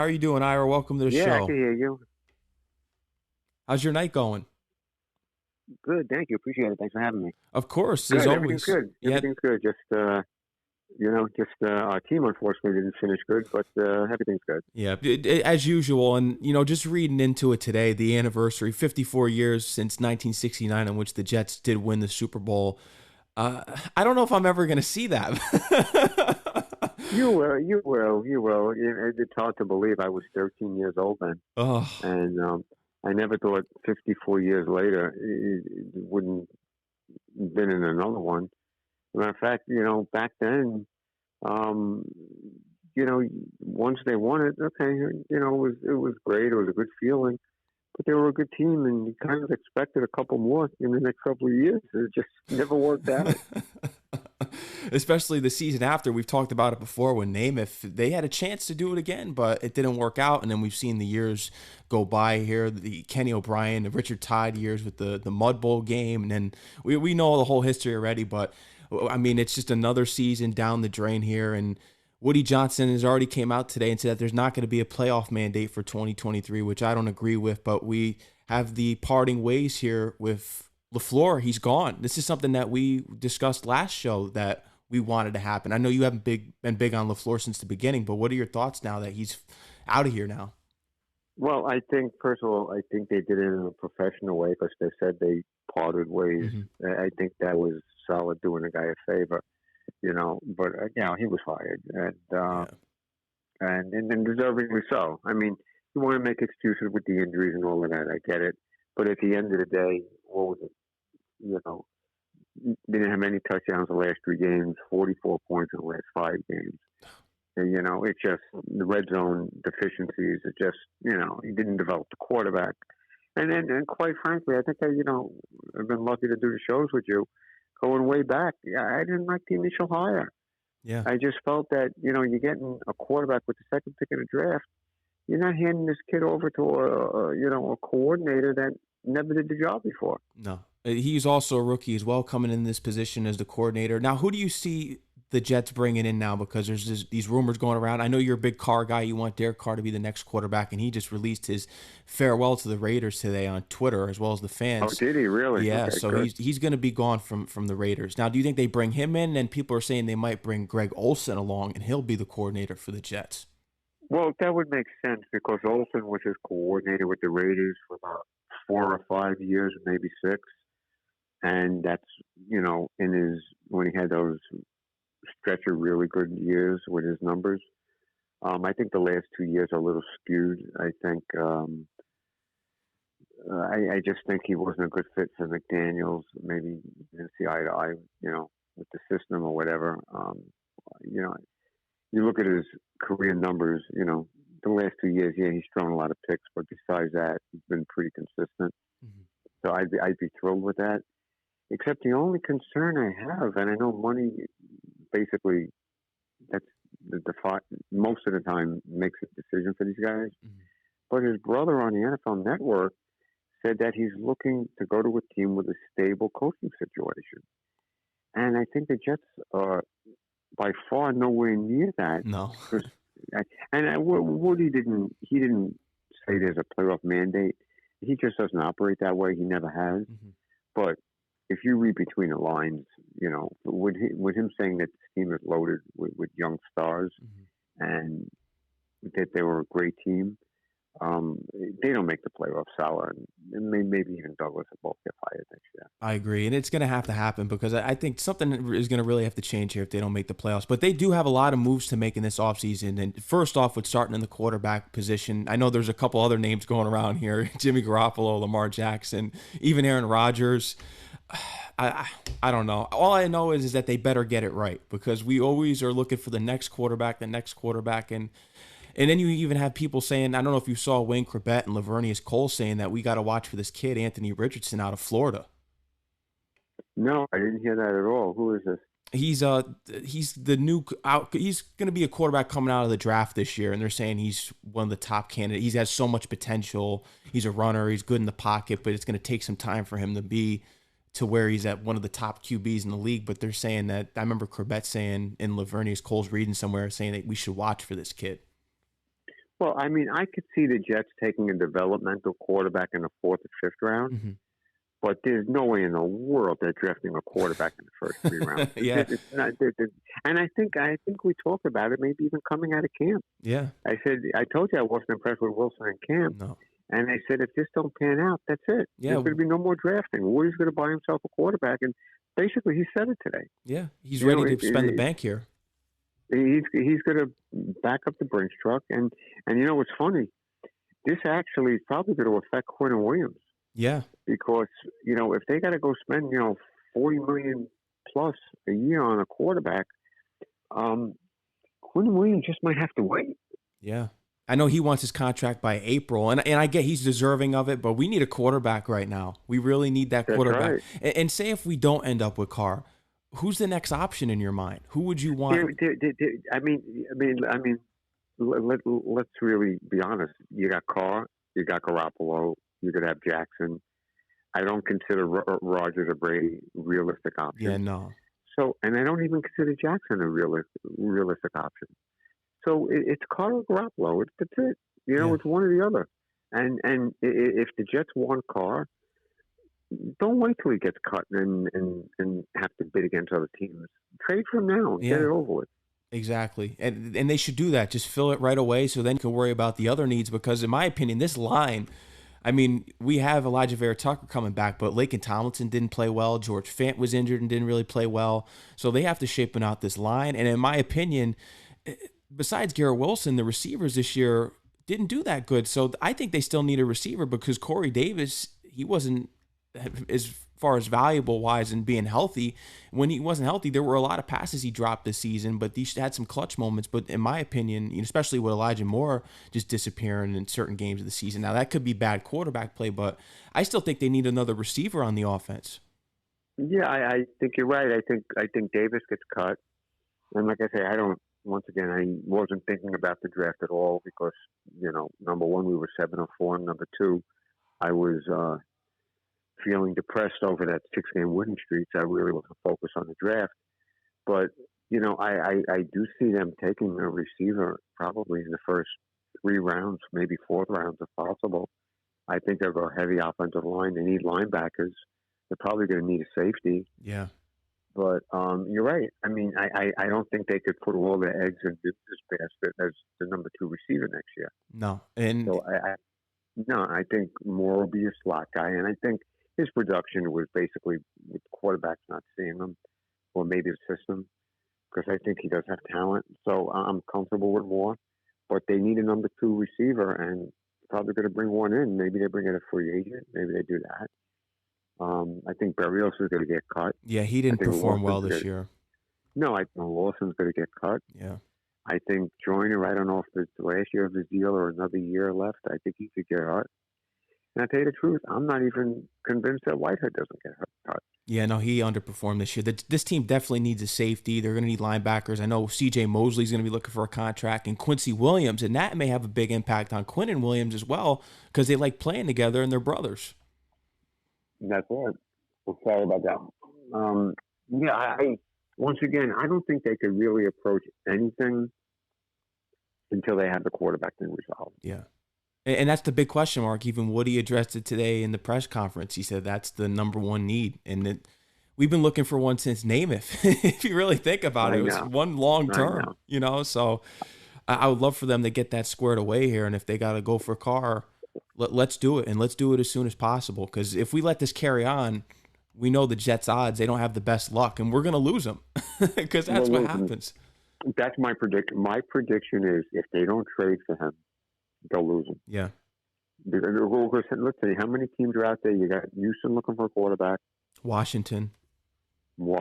How are you doing, Ira? Welcome to the Yeah, I can show. hear you. How's your night going? Good, thank you. Appreciate it. Thanks for having me. Of course, as Good, everything's always. good. Yeah, Everything's good. Just our team unfortunately didn't finish good, but everything's good. yeah, as usual. And, just reading into it today, the anniversary, 54 years since 1969, in which the Jets did win the Super Bowl. I don't know if I'm ever going to see that. You will. It's hard to believe I was 13 years old then, Oh, and I never thought 54 years later it wouldn't been in another one. Matter of fact, back then, um, once they won it, okay, it was great. It was a good feeling, but they were a good team, and you kind of expected a couple more in the next couple of years. It just never worked out. especially the season after. We've talked about it before when Namath, they had a chance to do it again, but it didn't work out. And then we've seen the years go by here, the Kenny O'Brien, the Richard Tide years with the Mud Bowl game. And then we know the whole history already, but I mean, it's just another season down the drain here. And Woody Johnson has already came out today and said that there's not going to be a playoff mandate for 2023, which I don't agree with, but we have the parting ways here with LaFleur. He's gone. This is something that we discussed last show that we wanted to happen. I know you haven't been big on LaFleur since the beginning, but what are your thoughts now that he's out of here now? Well, I think, first of all, I think they did it in a professional way because they said they parted ways. Hmm. I think that was solid, doing a guy a favor, But he was fired, Yeah. and deservingly so. I mean, you want to make excuses with the injuries and all of that. I get it, but at the end of the day, what was it? You know, didn't have any touchdowns the last three games, 44 points in the last five games. And, it's just the red zone deficiencies. It just, he didn't develop the quarterback. And quite frankly, I think I've been lucky to do the shows with you going way back. Yeah, I didn't like the initial hire. Yeah. I just felt that, you're getting a quarterback with the second pick in the draft. You're not handing this kid over to a coordinator that never did the job before. No. He's also a rookie as well, coming in this position as the coordinator. Now, who do you see the Jets bringing in now? Because there's these rumors going around. I know you're a big Carr guy. You want Derek Carr to be the next quarterback, and he just released his farewell to the Raiders today on Twitter, as well as the Oh, fans. did he really? Yeah, Okay, so good. he's going to be gone from the Raiders. Now, do you think they bring him in? And people are saying they might bring Greg Olson along, and he'll be the coordinator for the Jets. Well, that would make sense because Olsen was his coordinator with the Raiders for about 4 or 5 years, maybe six. And that's, when he had those stretch of really good years with his numbers. I think the last 2 years are a little skewed. I think, I just think he wasn't a good fit for McDaniels. Maybe didn't see eye to eye, with the system or whatever. You know, you look at his career numbers, the last 2 years, yeah, he's thrown a lot of picks, but besides that, he's been pretty consistent. Mhm. So I'd be thrilled with that. Except the only concern I have, and I know money basically that's most of the time makes a decision for these guys. Mhm. But his brother on the NFL Network said that he's looking to go to a team with a stable coaching situation, and I think the Jets are by far nowhere near that. No. Because, Woody didn't say there's a playoff mandate. He just doesn't operate that way. He never has. Mhm. But if you read between the lines, with him saying that this team is loaded with young stars Mhm. and that they were a great team, they don't make the playoffs. Sour and maybe even Douglas will both get fired next year. I agree, and it's going to have to happen because I think something is going to really have to change here if they don't make the playoffs. But they do have a lot of moves to make in this offseason. And first off, with starting in the quarterback position, I know there's a couple other names going around here: Jimmy Garoppolo, Lamar Jackson, even Aaron Rodgers. I don't know. All I know is that they better get it right because we always are looking for the next quarterback, and then you even have people saying, I don't know if you saw Wayne Corbett and Lavernius Cole saying that we got to watch for this kid, Anthony Richardson, out of Florida. No, I didn't hear that at all. Who is this? He's he's the new out. He's going to be a quarterback coming out of the draft this year, and they're saying he's one of the top candidates. He has so much potential. He's a runner. He's good in the pocket, but it's going to take some time for him to be to where he's at one of the top QBs in the league. But they're saying that I remember Corbett saying in Lavernius Cole's reading somewhere saying that we should watch for this kid. Well, I mean, I could see the Jets taking a developmental quarterback in the 4th or 5th round, Mm-hmm. but there's no way in the world they're drafting a quarterback in the first 3 rounds. Yeah. It's not, and I think we talked about it, maybe even coming out of camp. Yeah. I told you I wasn't impressed with Wilson in camp. No. And I said, if this don't pan out, that's it. Yeah. There's going to be no more drafting. Woody's going to buy himself a quarterback. And basically, he said it today. Yeah. He's ready to spend the bank here. He's going to back up the Brinks truck. And you know what's funny? This actually is probably going to affect Quinn Williams. Yeah. Because, if they got to go spend, $40 million plus a year on a quarterback, Quinn Williams just might have to wait. Yeah. I know he wants his contract by April, and I get he's deserving of it, but we need a quarterback right now. We really need that quarterback. Right. And say if we don't end up with Carr, who's the next option in your mind? Who would you want? I mean, let's really be honest. You got Carr, you got Garoppolo, you could have Jackson. I don't consider Rodgers or Brady realistic options. Yeah, no. So, and I don't even consider Jackson a realistic option. So it's Carr or Garoppolo. That's it. It's one or the other. And if the Jets want Carr, don't wait till he gets cut and have to bid against other teams. Trade for him now and get it over with. Exactly. And they should do that. Just fill it right away so then you can worry about the other needs because, in my opinion, this line, I mean, we have Elijah Vera-Tucker coming back, but Laken Tomlinson didn't play well. George Fant was injured and didn't really play well. So they have to shape out this line. And in my opinion, besides Garrett Wilson, the receivers this year didn't do that good. So I think they still need a receiver because Corey Davis, he wasn't as far as valuable-wise and being healthy. When he wasn't healthy, there were a lot of passes he dropped this season, but he had some clutch moments. But in my opinion, especially with Elijah Moore just disappearing in certain games of the season. Now, that could be bad quarterback play, but I still think they need another receiver on the offense. Yeah, I think you're right. I think Davis gets cut. And like I say, once again, I wasn't thinking about the draft at all because, number one, we were 7-4, and number two, I was feeling depressed over that 6-game winning streak. So I really wasn't focused on the draft. But, I do see them taking a receiver probably in the first 3 rounds, maybe 4th rounds if possible. I think they'll go heavy offensive line. They need linebackers. They're probably going to need a safety. Yeah. But you're right. I mean, I don't think they could put all their eggs in this basket as the number 2 receiver next year. No. And so I think Moore will be a slot guy. And I think his production was basically with quarterbacks not seeing him or maybe the system because I think he does have talent. So I'm comfortable with Moore. But they need a number 2 receiver and probably going to bring one in. Maybe they bring in a free agent. Maybe they do that. I think Berrios is going to get cut. Yeah, he didn't perform well this year. No, I think Lawson's going to get cut. Yeah. I think Joyner, I don't know if it's the last year of his deal or another year left. I think he could get cut. And I tell you the truth, I'm not even convinced that Whitehead doesn't get cut. Yeah, no, he underperformed this year. This team definitely needs a safety. They're going to need linebackers. I know C.J. Mosley's going to be looking for a contract, and Quincy Williams, and that may have a big impact on Quinn and Williams as well because they like playing together and they're brothers. That's right. Well, sorry about that. I once again, I don't think they could really approach anything until they have the quarterback thing resolved. Yeah. And that's the big question mark. Even Woody addressed it today in the press conference. He said that's the number 1 need. And we've been looking for one since Namath. If you really think about it, it was one long term, So I would love for them to get that squared away here. And if they got to go for Carr, let's do it. And let's do it as soon as possible. Because if we let this carry on, we know the Jets' odds, they don't have the best luck. And we're going to lose them because that's what happens. That's my prediction. My prediction is if they don't trade for him, they'll lose him. Yeah. Let's see, how many teams are out there? You got Houston looking for a quarterback. Washington. Who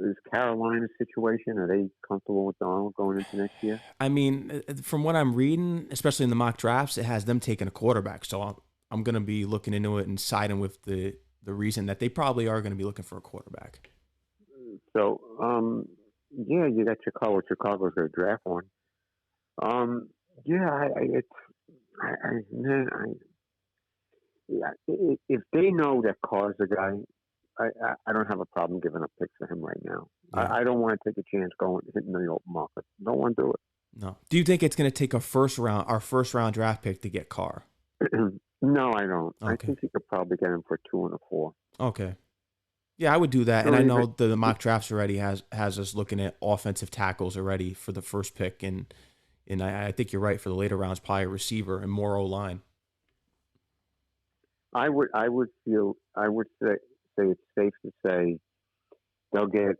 is Carolina's situation? Are they comfortable with Donald going into next year? I mean, from what I'm reading, especially in the mock drafts, it has them taking a quarterback. So I'm going to be looking into it and siding with the reason that they probably are going to be looking for a quarterback. So, you got Chicago. Chicago's going to draft one. If they know that Carr's the guy, I don't have a problem giving up picks for him right now. Yeah. I don't want to take a chance going hitting the open market. Don't want to do it. No. Do you think it's going to take our first round draft pick to get Carr? No, I don't. I Okay. think you could probably get him for 2 and a 4. Okay. Yeah, I would do that. And No, I know the mock drafts already has us looking at offensive tackles already for the first pick, and I think you're right for the later rounds, probably a receiver and more O line. I would say it's safe to say they'll get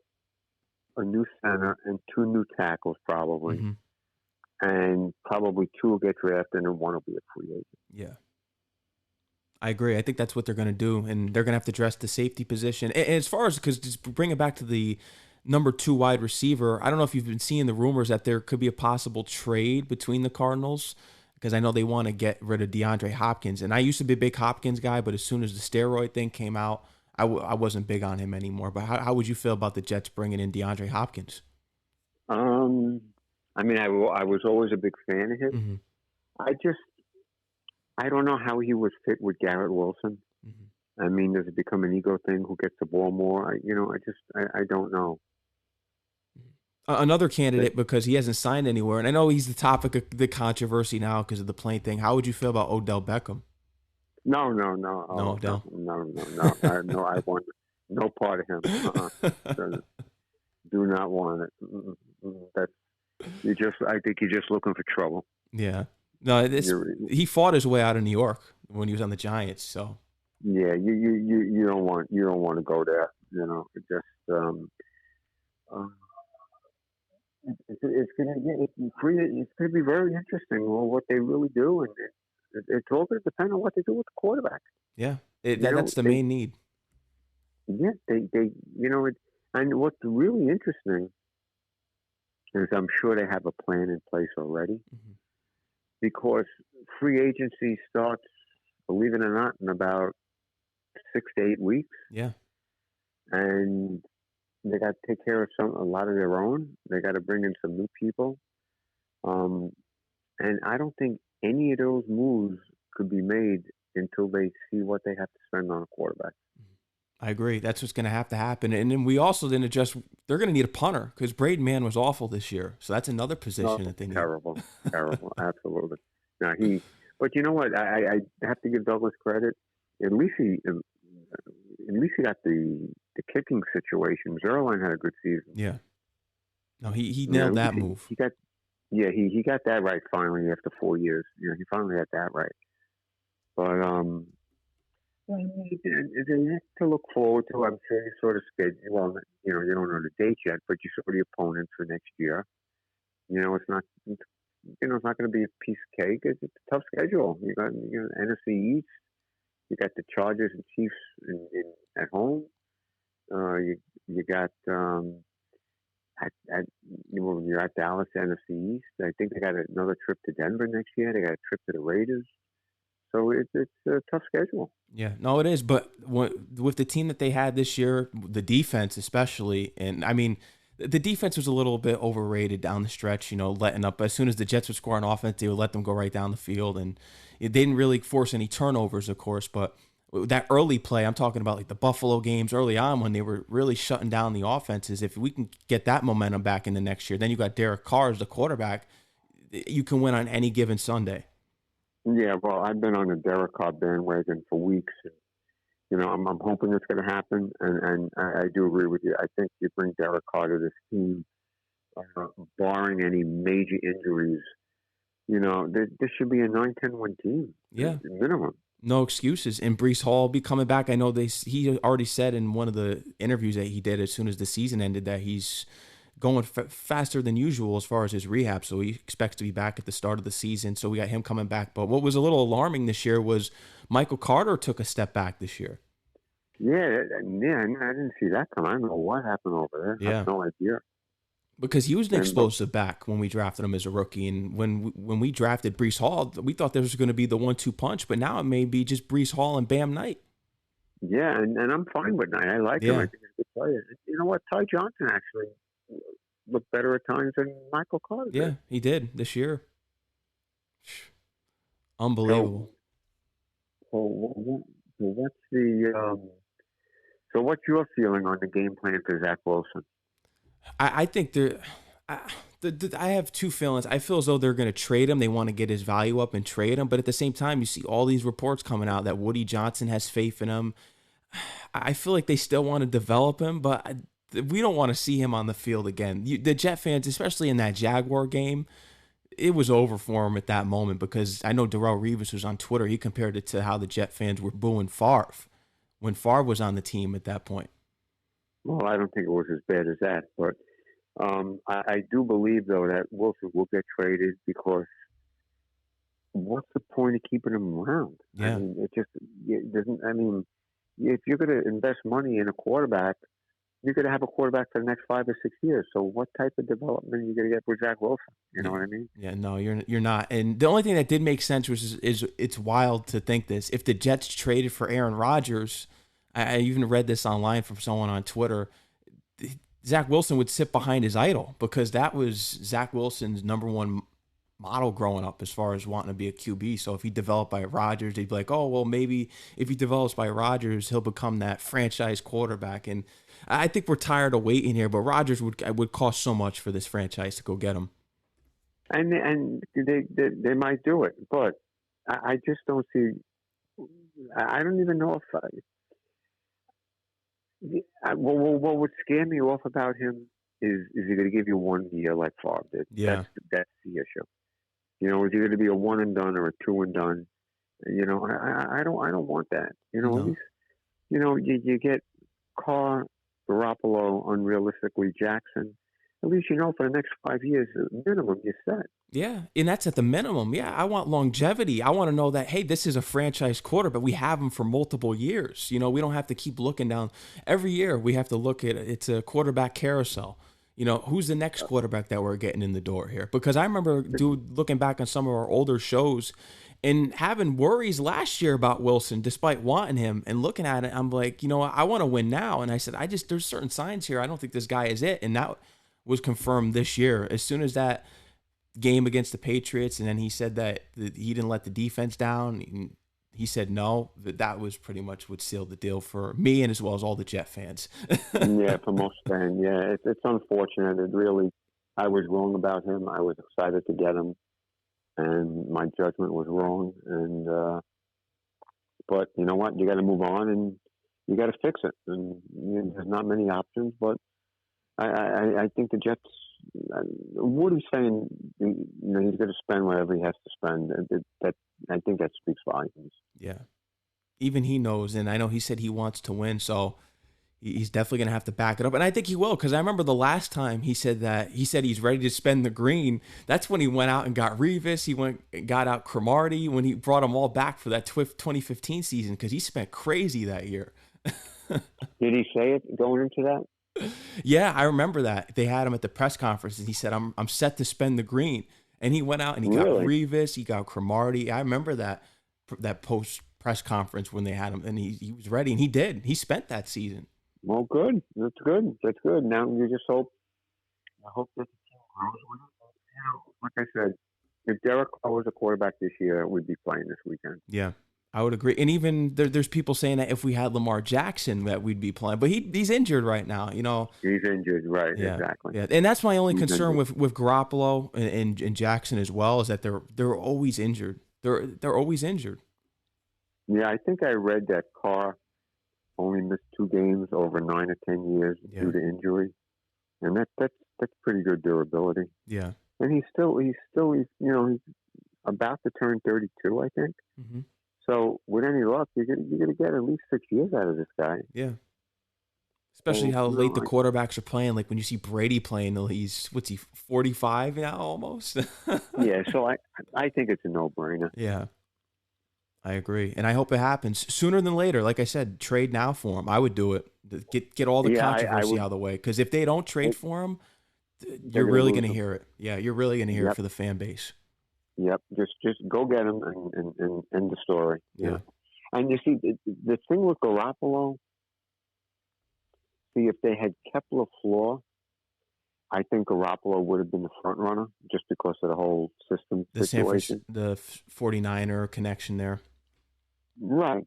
a new center and 2 new tackles probably, Mm-hmm. and probably 2 will get drafted and 1 will be a free agent. Yeah. I agree. I think that's what they're going to do, and they're going to have to address the safety position. And as far as, because just bring it back to the number 2 wide receiver, I don't know if you've been seeing the rumors that there could be a possible trade between the Cardinals, because I know they want to get rid of DeAndre Hopkins. And I used to be a big Hopkins guy, but as soon as the steroid thing came out, I wasn't big on him anymore. But how would you feel about the Jets bringing in DeAndre Hopkins? I mean, I was always a big fan of his. Mm-hmm. I don't know how he would fit with Garrett Wilson. Mm-hmm. I mean, does it become an ego thing? Who gets the ball more? I don't know. Another candidate, because he hasn't signed anywhere, and I know he's the topic of the controversy now because of the plane thing. How would you feel about Odell Beckham? No. No. No, I want no part of him. Do not want it. That's I think you're just looking for trouble. Yeah. No, he fought his way out of New York when he was on the Giants. So yeah, you don't want to go there. It just it's gonna be very interesting what they really do, and it's all gonna depend on what they do with the quarterback. yeah, that's the main need. Yeah, they and what's really interesting is I'm sure they have a plan in place already, Mm-hmm. because free agency starts, believe it or not, in about 6 to 8 weeks. Yeah. And they got to take care of a lot of their own. They got to bring in some new people. And I don't think any of those moves could be made until they see what they have to spend on a quarterback. I agree. That's what's going to have to happen. And then we also then adjust. They're going to need a punter because Braden Mann was awful this year. So that's another position that they need. Terrible, absolutely. Now but you know what? I have to give Douglas credit. At least he got the kicking situation. Zerline had a good season. Yeah. No, he nailed that move. He got that right finally after 4 years. He finally got that right. But to look forward to, I'm sure you sort of schedule. Well, you don't know the date yet, but you saw the opponents for next year. It's not. It's not going to be a piece of cake. It's a tough schedule. You got NFC East. You got the Chargers and Chiefs at home. You got when you're at Dallas, NFC East. I think they got another trip to Denver next year. They got a trip to the Raiders. So it's a tough schedule. Yeah, no, it is. But with the team that they had this year, the defense especially, and I mean, the defense was a little bit overrated down the stretch, letting up. As soon as the Jets would score on offense, they would let them go right down the field. And they didn't really force any turnovers, of course. But that early play, I'm talking about like the Buffalo games early on when they were really shutting down the offenses. If we can get that momentum back in the next year, then you got Derek Carr as the quarterback. You can win on any given Sunday. Yeah, well, I've been on the Derek Carr bandwagon for weeks. And, I'm hoping it's going to happen, and I do agree with you. I think you bring Derek Carr to this team, barring any major injuries. This should be a 9-10-1 team. Yeah, minimum. No excuses. And Breece Hall will be coming back. I know he already said in one of the interviews that he did as soon as the season ended that he's going faster than usual as far as his rehab. So he expects to be back at the start of the season. So we got him coming back. But what was a little alarming this year was Michael Carter took a step back this year. Yeah, I didn't see that come. I don't know what happened over there. Yeah. I have no idea. Because he was an explosive back when we drafted him as a rookie. And when we drafted Breece Hall, we thought there was going to be the 1-2 punch. But now it may be just Breece Hall and Bam Knight. Yeah, and I'm fine with Knight. I like him. I think he's a good player. You know what? Ty Johnson actually looked better at times than Michael Carter did. Yeah, he did this year. Unbelievable. So what's what's your feeling on the game plan for Zach Wilson? I think I have two feelings. I feel as though they're going to trade him. They want to get his value up and trade him. But at the same time, you see all these reports coming out that Woody Johnson has faith in him. I feel like they still want to develop him, but we don't want to see him on the field again. The Jet fans, especially in that Jaguar game, it was over for him at that moment because I know Darrelle Revis was on Twitter. He compared it to how the Jet fans were booing Favre when Favre was on the team at that point. Well, I don't think it was as bad as that, but I do believe, though, that Wilson will get traded because what's the point of keeping him around? Yeah. I mean, it doesn't. I mean, if you're going to invest money in a quarterback, you're going to have a quarterback for the next 5 or 6 years. So what type of development are you going to get with Zach Wilson? You know what I mean? Yeah, no, you're not. And the only thing that did make sense is it's wild to think this. If the Jets traded for Aaron Rodgers, I even read this online from someone on Twitter, Zach Wilson would sit behind his idol because that was Zach Wilson's number one model growing up as far as wanting to be a QB. So if he developed by Rodgers, they'd be like, oh, well, maybe if he develops by Rodgers, he'll become that franchise quarterback. And I think we're tired of waiting here, but Rodgers would cost so much for this franchise to go get him. And they might do it, but I just don't see. I don't even know if. What would scare me off about him is he going to give you 1 year like Favre did? Yeah, that's the issue. You know, is he going to be a one and done or a two and done? You know, I don't want that. You know, No. at least you get Carr, Garoppolo, unrealistically Jackson. At least you know for the next 5 years minimum you're set. Yeah, and that's at the minimum. Yeah, I want longevity. I want to know that, hey, this is a franchise quarterback. We have him for multiple years. You know, we don't have to keep looking down. Every year we have to look at it's a quarterback carousel. You know, who's the next quarterback that we're getting in the door here? Because I remember looking back on some of our older shows and having worries last year about Wilson despite wanting him and looking at it. I'm like, you know, I want to win now. And I said, there's certain signs here. I don't think this guy is it. And that was confirmed this year. As soon as that game against the Patriots, and then he said that he didn't let the defense down. He said no. That was pretty much what sealed the deal for me and as well as all the Jet fans. Yeah, for most fans. Yeah, it's unfortunate. It really, I was wrong about him. I was excited to get him, and my judgment was wrong. And but you know what? You got to move on, and you got to fix it. And there's not many options, but I think the Jets. Woody's saying, you know, he's going to spend whatever he has to spend. That I think that speaks volumes. Yeah, even he knows, and I know he said he wants to win, so he's definitely going to have to back it up. And I think he will, because I remember the last time he said he's ready to spend the green. That's when he went out and got Revis. He got out Cromartie when he brought them all back for that 2015 season because he spent crazy that year. Did he say it going into that? Yeah, I remember that. They had him at the press conference, and he said, I'm set to spend the green. And he went out and he got Revis, he got Cromartie. I remember that post press conference when they had him, and he was ready, and he did. He spent that season. Well, good. That's good. That's good. Now you just hope. I hope that the team grows with it. You know, like I said, if Derek Carr was a quarterback this year, we'd be playing this weekend. Yeah, I would agree. And even there's people saying that if we had Lamar Jackson, that we'd be playing. But he's injured right now. You know, he's injured, right? Yeah, exactly. Yeah, and that's my only concern with Garoppolo and Jackson as well, is that they're always injured. They're always injured. Yeah, I think I read that Carr only missed 2 games over 9 or 10 years due to injury, and that's pretty good durability. Yeah, and he's about to turn 32, I think. Mm-hmm. So with any luck, you're gonna get at least 6 years out of this guy. Yeah. Especially how late the quarterbacks are playing. Like when you see Brady playing, he's 45 now almost. Yeah, so I think it's a no-brainer. Yeah, I agree, and I hope it happens sooner than later. Like I said, trade now for him. I would do it. Get all the controversy out of the way, because if they don't trade for him, you're really going to hear it. Yeah, you're really going to hear it for the fan base. Yep, just go get him and end the story. Yeah. And you see, the thing with Garoppolo, if they had kept LaFleur, I think Garoppolo would have been the front runner just because of the whole system situation. The 49er connection there. Right.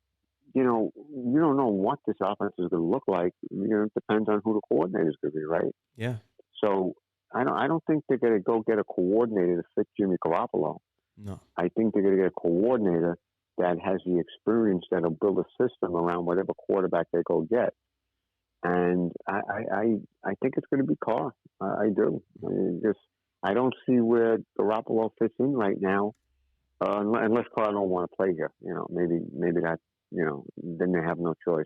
You know, you don't know what this offense is going to look like. You know, it depends on who the coordinator is going to be, right? Yeah. So I don't think they're going to go get a coordinator to fit Jimmy Garoppolo. No. I think they're going to get a coordinator that has the experience that'll build a system around whatever quarterback they go get. And I think it's going to be Carr. I do. I don't see where Garoppolo fits in right now, unless Carr don't want to play here. Maybe that. Then they have no choice.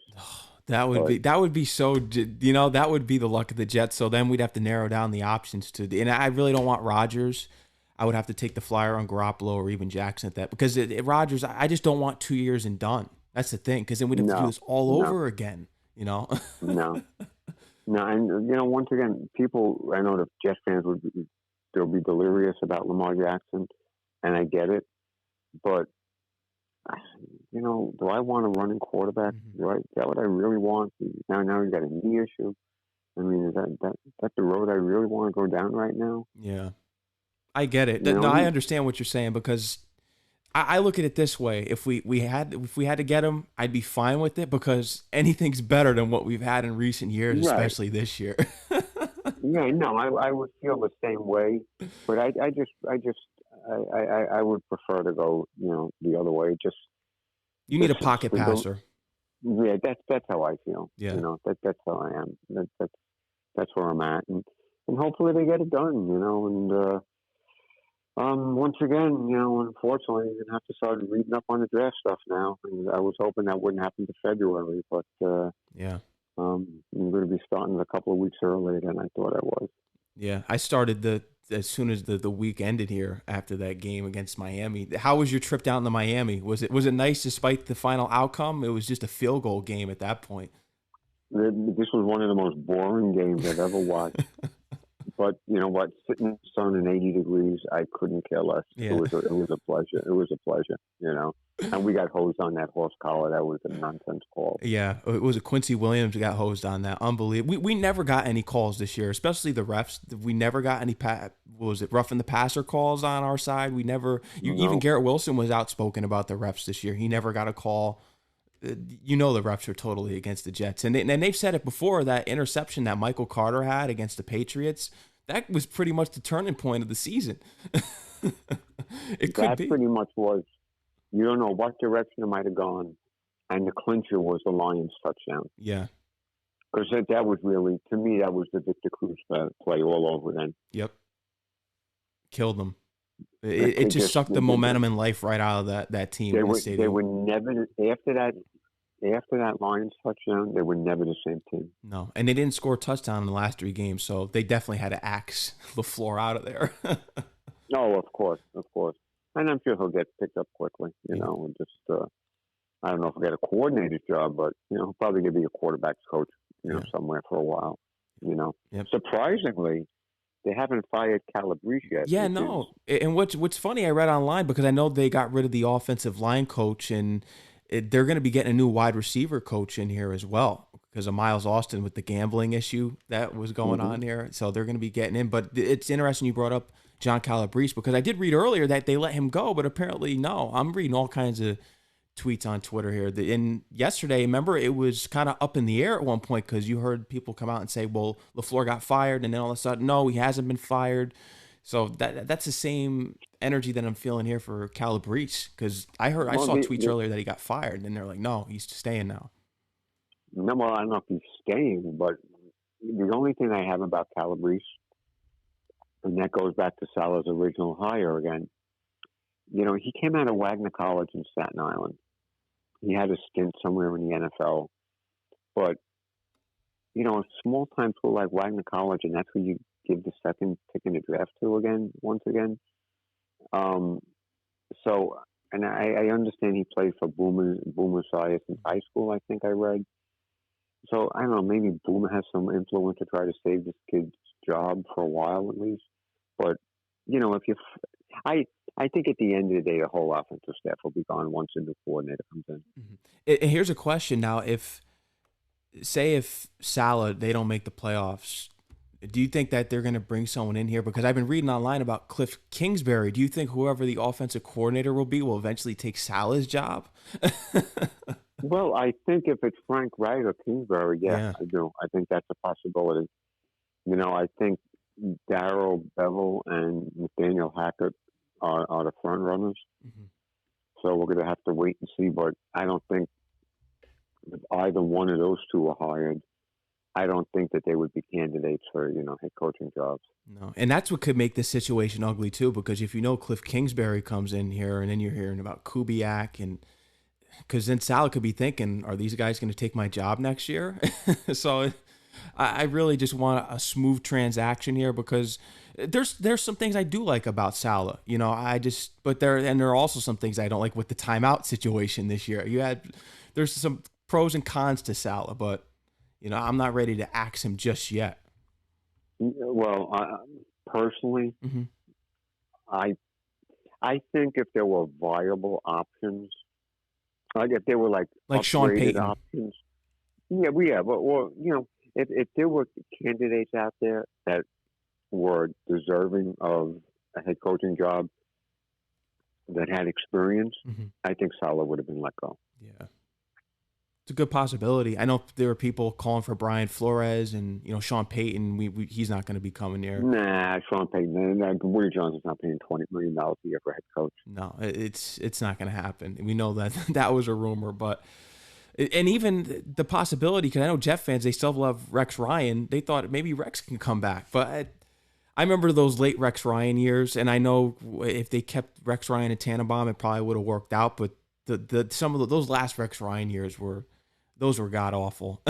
That would be so. That would be the luck of the Jets. So then we'd have to narrow down the options and I really don't want Rodgers. I would have to take the flyer on Garoppolo or even Jackson at that because Rodgers. I just don't want 2 years and done. That's the thing because then we'd have to do this all over again. No. And once again, people. I know the Jets fans they'll be delirious about Lamar Jackson, and I get it, but. Do I want a running quarterback? Is that what I really want? Now he's got a knee issue. I mean, is that the road I really want to go down right now? Yeah, I get it. No, I understand what you're saying because I look at it this way: if we had to get him, I'd be fine with it because anything's better than what we've had in recent years, especially this year. I would feel the same way, but I would prefer to go, the other way. You need a pocket passer. Yeah, that's how I feel. Yeah, that's how I am. That's where I'm at, and hopefully they get it done. And once again, unfortunately, you're gonna have to start reading up on the draft stuff now. And I was hoping that wouldn't happen to February, but I'm going to be starting a couple of weeks earlier than I thought I was. Yeah, I started as soon as the week ended here after that game against Miami. How was your trip down to Miami? Was it nice despite the final outcome? It was just a field goal game at that point. This was one of the most boring games I've ever watched. But you know what? Sitting in the sun in 80 degrees, I couldn't care less. Yeah. It was a pleasure. It was a pleasure, And we got hosed on that horse collar. That was a nonsense call. Yeah, it was a Quincy Williams who got hosed on that. Unbelievable. We never got any calls this year, especially the refs. We never got any roughing the passer calls on our side. We never. Even Garrett Wilson was outspoken about the refs this year. He never got a call. The refs are totally against the Jets. And they've said it before, that interception that Michael Carter had against the Patriots, that was pretty much the turning point of the season. That pretty much was. You don't know what direction it might have gone. And the clincher was the Lions touchdown. Yeah. Because that was really, to me, that was the Victor Cruz play all over then. Yep. Killed them. It just sucked the momentum and life right out of that team. They were never, after that Lions touchdown, they were never the same team. No, and they didn't score a touchdown in the last 3 games, so they definitely had to axe LaFleur out of there. No, of course. And I'm sure he'll get picked up quickly, and just, I don't know if he'll get a coordinator's job, but, he'll probably be a quarterback's coach, somewhere for a while, Yep. Surprisingly, they haven't fired Calabrese yet. Yeah, no. And what's funny, I read online, because I know they got rid of the offensive line coach, and they're going to be getting a new wide receiver coach in here as well because of Miles Austin with the gambling issue that was going on here. So they're going to be getting in. But it's interesting you brought up John Calabrese because I did read earlier that they let him go, but apparently no. I'm reading all kinds of tweets on Twitter here. And yesterday, remember, it was kind of up in the air at one point because you heard people come out and say, well, LaFleur got fired, and then all of a sudden, no, he hasn't been fired. So that's the same energy that I'm feeling here for Calabrese because I saw tweets earlier that he got fired, and they're like, no, he's staying now. No, well, I don't know if he's staying, but the only thing I have about Calabrese, and that goes back to Salah's original hire again, he came out of Wagner College in Staten Island. He had a stint somewhere in the NFL, but a small-time school like Wagner College, and that's where you give the second pick in the draft to once again. So, and I understand he played for Boomer Esiason in high school, I think I read. So, I don't know, maybe Boomer has some influence to try to save this kid's job for a while at least. But, I think at the end of the day, the whole offensive staff will be gone once a new coordinator comes in. Mm-hmm. And here's a question now. If Salah, they don't make the playoffs, do you think that they're going to bring someone in here? Because I've been reading online about Cliff Kingsbury. Do you think whoever the offensive coordinator will be will eventually take Salah's job? Well, I think if it's Frank Wright or Kingsbury, yeah, I do. I think that's a possibility. I think Darryl Bevel and Nathaniel Hackett are the front runners. Hmm. So we're going to have to wait and see. But I don't think if either one of those two are hired, I don't think that they would be candidates for head coaching jobs. No, and that's what could make this situation ugly too, because if Cliff Kingsbury comes in here, and then you're hearing about Kubiak, and because then Sal could be thinking, are these guys going to take my job next year? So I really just want a smooth transaction here, because there's some things I do like about Salah. But there are also some things I don't like with the timeout situation this year. There's some pros and cons to Salah, but I'm not ready to axe him just yet. Well, personally, Mm-hmm. I I think if there were viable options, like if there were like Sean upgraded Payton. options, yeah, but well, if there were candidates out there that were deserving of a head coaching job that had experience, Mm-hmm. I think Salah would have been let go. Yeah. It's a good possibility. I know there are people calling for Brian Flores and Sean Payton. He's not going to be coming here. Nah, Sean Payton. Woody Johnson's not paying $20 million a year for head coach. No, it's not going to happen. We know that that was a rumor, but and even the possibility, because I know Jet fans, they still love Rex Ryan. They thought maybe Rex can come back, but I remember those late Rex Ryan years, and I know if they kept Rex Ryan and Tannenbaum, it probably would have worked out. But some of those last Rex Ryan years were god awful.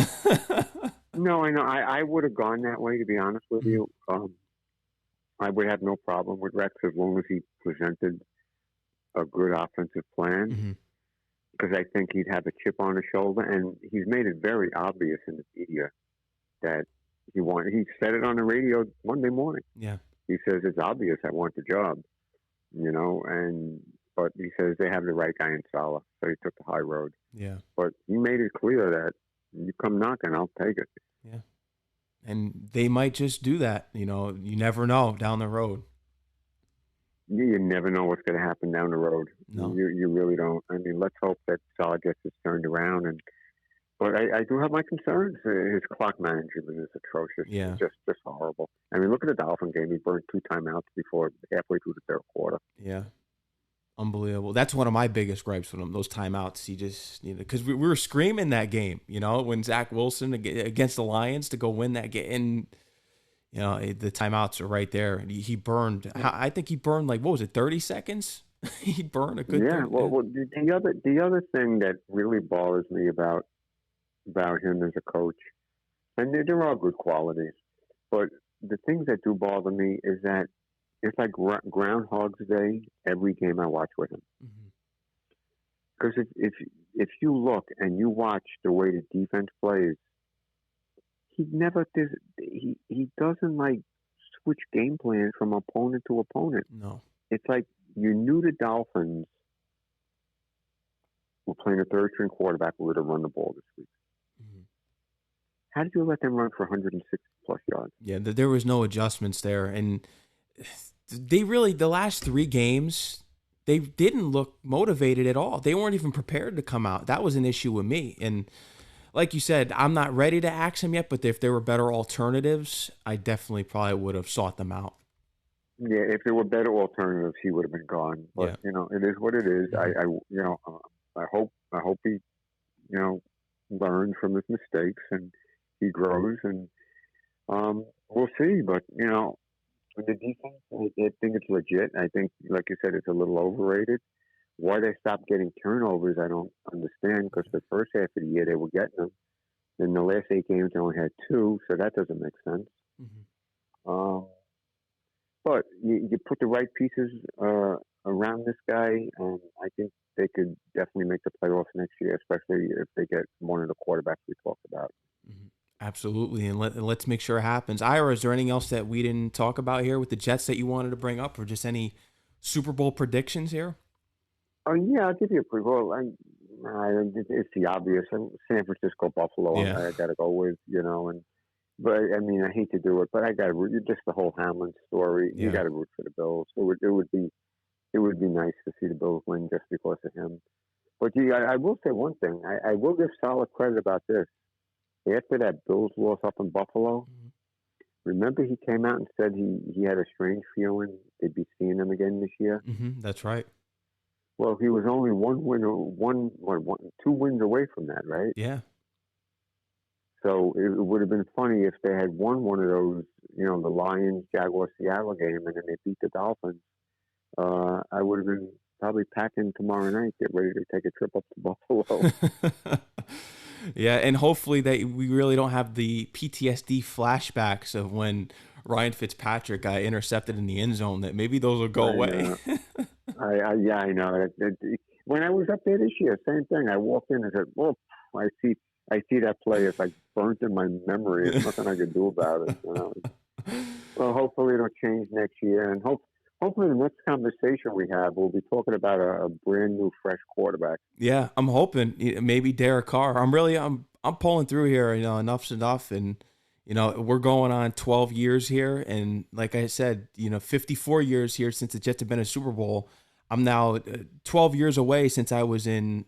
No, I know. I would have gone that way, to be honest with you. I would have no problem with Rex as long as he presented a good offensive plan, Mm-hmm. because I think he'd have a chip on his shoulder, and he's made it very obvious in the media that he wanted. He said it on the radio Monday morning. Yeah. He says it's obvious I want the job, but he says they have the right guy in Salah, so he took the high road. Yeah. But he made it clear that you come knocking, I'll take it. Yeah. And they might just do that. You never know down the road. You never know what's going to happen down the road. No. You really don't. I mean, let's hope that Salah gets this turned around. But I do have my concerns. His clock management is atrocious. Yeah. It's just horrible. I mean, look at the Dolphin game. He burned 2 timeouts before halfway through the third quarter. Yeah. Unbelievable. That's one of my biggest gripes with him, those timeouts. He just, because we were screaming that game, when Zach Wilson against the Lions to go win that game. And, the timeouts are right there. And he burned, I think he burned 30 seconds? He burned a good 30. Well, the other thing that really bothers me about him as a coach, and there are good qualities, but the things that do bother me is that it's like Groundhog's Day every game I watch with him. Because if you look and you watch the way the defense plays, he never does. He doesn't switch game plans from opponent to opponent. No, it's like you knew the Dolphins were playing a third string quarterback who would have run the ball this week. How did you let them run for 160 plus yards? Yeah, there was no adjustments there, and they really, the last 3 games, they didn't look motivated at all. They weren't even prepared to come out. That was an issue with me. And like you said, I'm not ready to axe him yet, but if there were better alternatives, I definitely probably would have sought them out. Yeah, if there were better alternatives, he would have been gone. But it is what it is. I hope he learns from his mistakes and he grows, and we'll see. But the defense, I think it's legit. I think, like you said, it's a little overrated. Why they stopped getting turnovers, I don't understand, because the first half of the year they were getting them. In the last 8 games, they only had 2, so that doesn't make sense. But you put the right pieces around this guy, and I think they could definitely make the playoffs next year, especially if they get one of the quarterbacks we talked about. Absolutely, and let's make sure it happens. Ira, is there anything else that we didn't talk about here with the Jets that you wanted to bring up, or just any Super Bowl predictions here? Oh, yeah, I'll give you a pretty well. It's the obvious. San Francisco, Buffalo. Yeah. I got to go with, but I mean, I hate to do it, but I got to just the whole Hamlin story. Yeah. You got to root for the Bills. It would be nice to see the Bills win just because of him. But I will say one thing. I will give Salah credit about this. After that Bills loss up in Buffalo, Remember, he came out and said he had a strange feeling they'd be seeing him again this year. That's right. Well, he was only two wins away from that, right? Yeah. So it would have been funny if they had won one of those, the Lions, Jaguars, Seattle game, and then they beat the Dolphins. I would have been probably packing tomorrow night, get ready to take a trip up to Buffalo. Yeah, and hopefully we really don't have the PTSD flashbacks of when Ryan Fitzpatrick got intercepted in the end zone. That maybe those will go away. I know. When I was up there this year, same thing. I walked in and said, "Well, I see that play. It's like burnt in my memory. There's nothing I can do about it." Well, hopefully it'll change next year, and hopefully the next conversation we have, we'll be talking about a brand new, fresh quarterback. Yeah, I'm hoping maybe Derek Carr. I'm pulling through here. Enough's enough, and we're going on 12 years here, and like I said, 54 years here since the Jets have been in a Super Bowl. I'm now 12 years away since I was in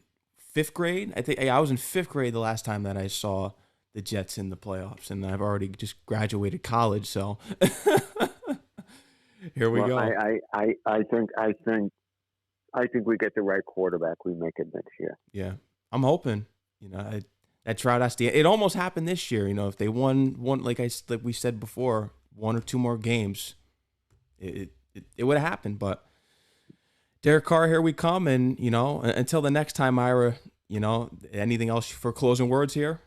5th grade. I think I was in 5th grade the last time that I saw the Jets in the playoffs, and I've already just graduated college, so here we go. I think we get the right quarterback. We make it next year. Yeah, I'm hoping. That Trout has to. It almost happened this year. If they won like we said before, 1 or 2 more games, it would have happened. But Derek Carr, here we come, and until the next time, Ira. Anything else for closing words here?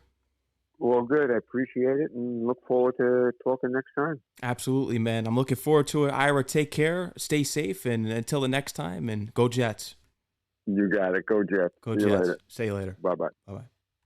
Well, good. I appreciate it and look forward to talking next time. Absolutely, man. I'm looking forward to it. Ira, take care, stay safe, and until the next time, and go Jets. You got it. Go Jets. Go Jets. See you later. Bye-bye. Bye-bye.